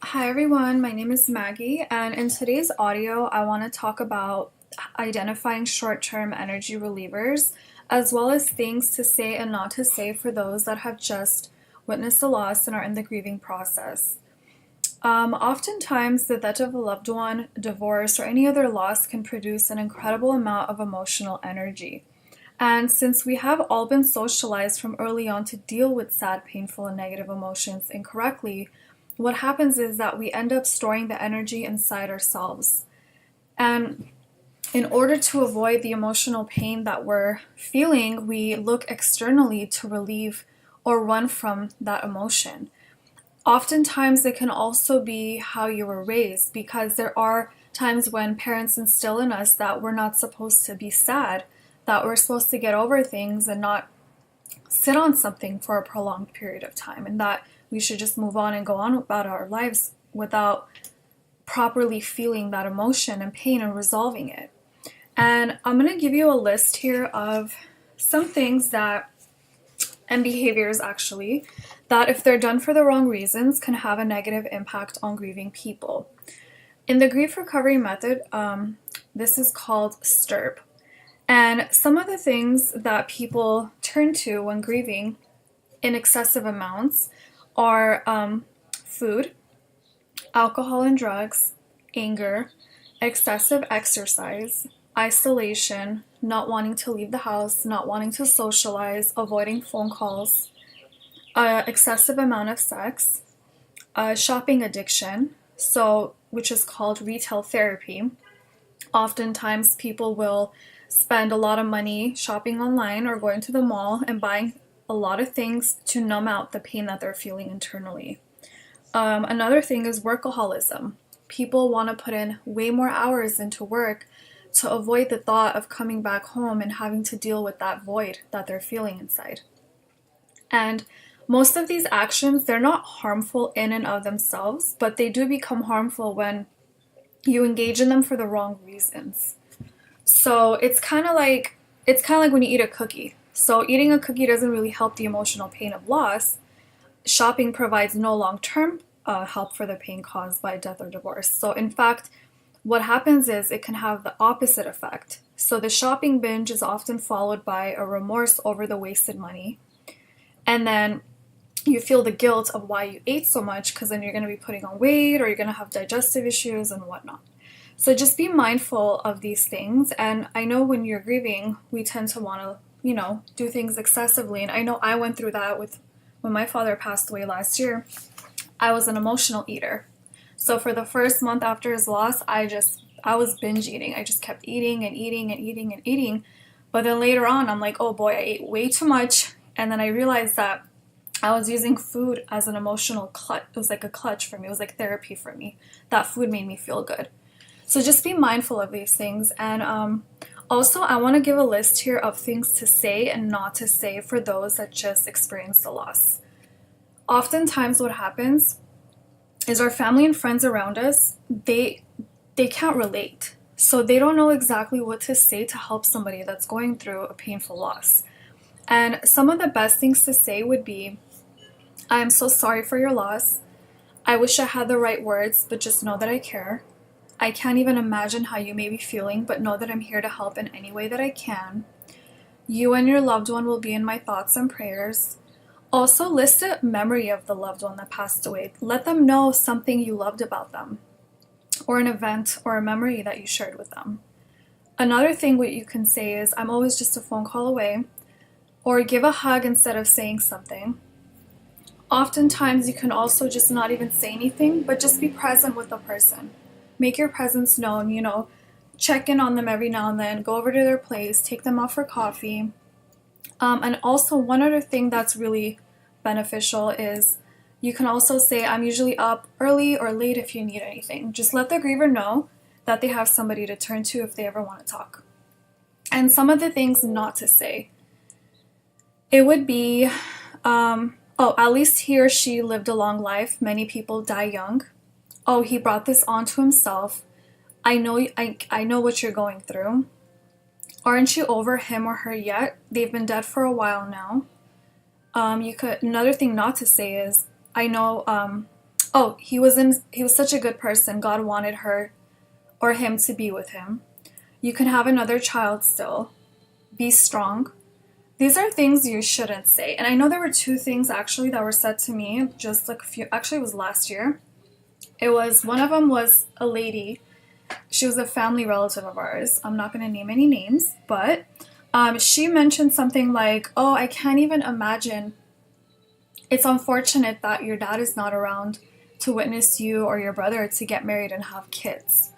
Hi everyone, my name is Maggie, and in today's audio, I want to talk about identifying short term energy relievers, as well as things to say and not to say for those that have just witnessed a loss and are in the grieving process. Oftentimes, the death of a loved one, divorce, or any other loss can produce an incredible amount of emotional energy. And since we have all been socialized from early on to deal with sad, painful, and negative emotions incorrectly, what happens is that we end up storing the energy inside ourselves. And in order to avoid the emotional pain that we're feeling, we look externally to relieve or run from that emotion. Oftentimes, it can also be how you were raised, because there are times when parents instill in us that we're not supposed to be sad, that we're supposed to get over things and not sit on something for a prolonged period of time, and that we should just move on and go on about our lives without properly feeling that emotion and pain and resolving it. And I'm going to give you a list here of some things that, and behaviors actually, that if they're done for the wrong reasons can have a negative impact on grieving people. In the grief recovery method, this is called STIRP. And some of the things that people turn to when grieving in excessive amounts are food, alcohol and drugs, anger, excessive exercise, isolation, not wanting to leave the house, not wanting to socialize, avoiding phone calls, excessive amount of sex, shopping addiction, so which is called retail therapy. Oftentimes, people will spend a lot of money shopping online or going to the mall and buying a lot of things to numb out the pain that they're feeling internally. Another thing is workaholism. People want to put in way more hours into work to avoid the thought of coming back home and having to deal with that void that they're feeling inside. And most of these actions, they're not harmful in and of themselves, but they do become harmful when you engage in them for the wrong reasons. So it's kind of like when you eat a cookie. So eating a cookie doesn't really help the emotional pain of loss. Shopping provides no long-term help for the pain caused by death or divorce. So in fact, what happens is it can have the opposite effect. So the shopping binge is often followed by a remorse over the wasted money. And then you feel the guilt of why you ate so much, because then you're going to be putting on weight or you're going to have digestive issues and whatnot. So just be mindful of these things. And I know when you're grieving, we tend to want to, do things excessively. And I know I went through that with when my father passed away last year. I was an emotional eater. So for the first month after his loss, I was binge eating. I just kept eating and eating and eating and eating. But then later on, I'm like, oh boy, I ate way too much. And then I realized that I was using food as an emotional clutch. It was like a clutch for me. It was like therapy for me. That food made me feel good. So just be mindful of these things. And also, I want to give a list here of things to say and not to say for those that just experienced the loss. Oftentimes what happens is our family and friends around us, they can't relate. So they don't know exactly what to say to help somebody that's going through a painful loss. And some of the best things to say would be, I am so sorry for your loss. I wish I had the right words, but just know that I care. I can't even imagine how you may be feeling, but know that I'm here to help in any way that I can. You and your loved one will be in my thoughts and prayers. Also, list a memory of the loved one that passed away. Let them know something you loved about them, or an event or a memory that you shared with them. Another thing what you can say is, I'm always just a phone call away, or give a hug instead of saying something. Oftentimes, you can also just not even say anything, but just be present with the person. Make your presence known, check in on them every now and then, go over to their place, take them out for coffee. And also, one other thing that's really beneficial is you can also say, I'm usually up early or late if you need anything. Just let the griever know that they have somebody to turn to if they ever want to talk. And some of the things not to say, it would be, at least he or she lived a long life. Many people die young. Oh, he brought this onto himself. I know what you're going through. Aren't you over him or her yet? They've been dead for a while now. Another thing not to say is, I know Oh, he was such a good person. God wanted her or him to be with him. You can have another child still. Be strong. These are things you shouldn't say. And I know there were two things actually that were said to me just like a few, actually it was last year. It was, one of them was a lady. She was a family relative of ours. I'm not going to name any names, but she mentioned something like, oh, I can't even imagine. It's unfortunate that your dad is not around to witness you or your brother to get married and have kids.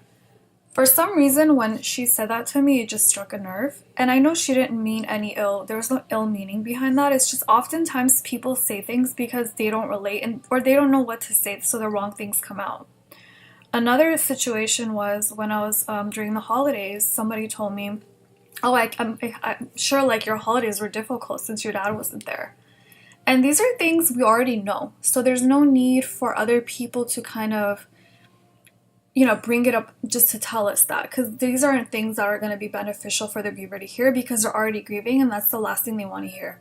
For some reason, when she said that to me, it just struck a nerve. And I know she didn't mean any ill, there was no ill meaning behind that. It's just oftentimes people say things because they don't relate or they don't know what to say, so the wrong things come out. Another situation was when I was during the holidays, somebody told me, oh, I'm sure like your holidays were difficult since your dad wasn't there. And these are things we already know. So there's no need for other people to kind of, bring it up just to tell us that, because these aren't things that are going to be beneficial for the viewer to hear because they're already grieving and that's the last thing they want to hear.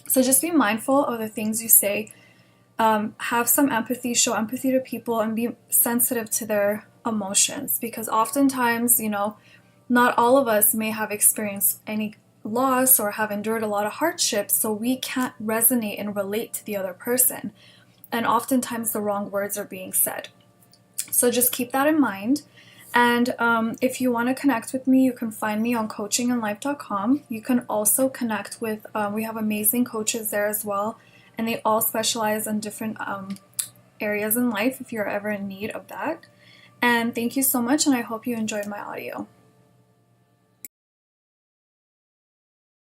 So just be mindful of the things you say. Have some empathy, show empathy to people, and be sensitive to their emotions, because oftentimes, not all of us may have experienced any loss or have endured a lot of hardships, so we can't resonate and relate to the other person. And oftentimes the wrong words are being said. So just keep that in mind. And if you want to connect with me, you can find me on coachingandlife.com. You can also connect with, we have amazing coaches there as well, and they all specialize in different areas in life if you're ever in need of that. And thank you so much, and I hope you enjoyed my audio.